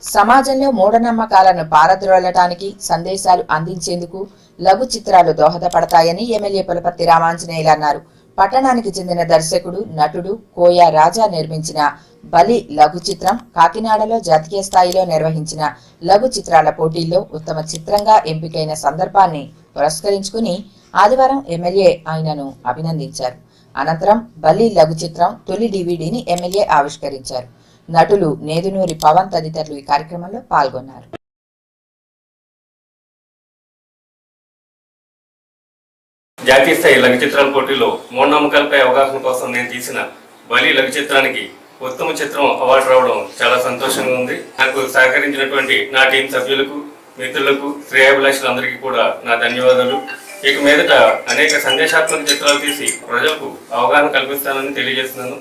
సమాజంలో మూఢనమ్మకాలను పారద్రోలటానికి సందేశాలు అందించేందుకు లఘు చిత్రాలు దోహదపడతాయని ఎమ్మెల్యే పులపర్తి రామాంజనేయులు అన్నారు. పట్టణానికి చెందిన దర్శకుడు, నటుడు కోయా రాజా నిర్మించిన బలి లఘు చిత్రం కాకినాడలో జాతీయ స్థాయిలో నిర్వహించిన లఘు చిత్రాల పోటీల్లో ఉత్తమ చిత్రంగా ఎంపికైన సందర్భాన్ని పురస్కరించుకుని ఆదివారం ఎమ్మెల్యే ఆయనను అభినందించారు. అనంతరం బలి లఘు చిత్రం తొలి డివిడిని ఎమ్మెల్యే ఆవిష్కరించారు. నటులు నేదునూరి పవన్ తదితరులు ఈ కార్యక్రమంలో పాల్గొన్నారు. జాతీయ స్థాయి లఘు చిత్రాల పోటీలో మూఢనమ్మకాలపై అవగాహన కోసం నేను తీసిన బలి లఘు చిత్రానికి ఉత్తమ చిత్రం అవార్డు రావడం చాలా సంతోషంగా ఉంది. నాకు సహకరించినటువంటి నా టీం సభ్యులకు, మిత్రులకు, శ్రేయాభిలాషులందరికీ కూడా నా ధన్యవాదాలు. ఇక మీదట అనేక సందేశాత్మక చిత్రాలు తీసి ప్రజలకు అవగాహన కల్పిస్తానని తెలియజేస్తున్నాను.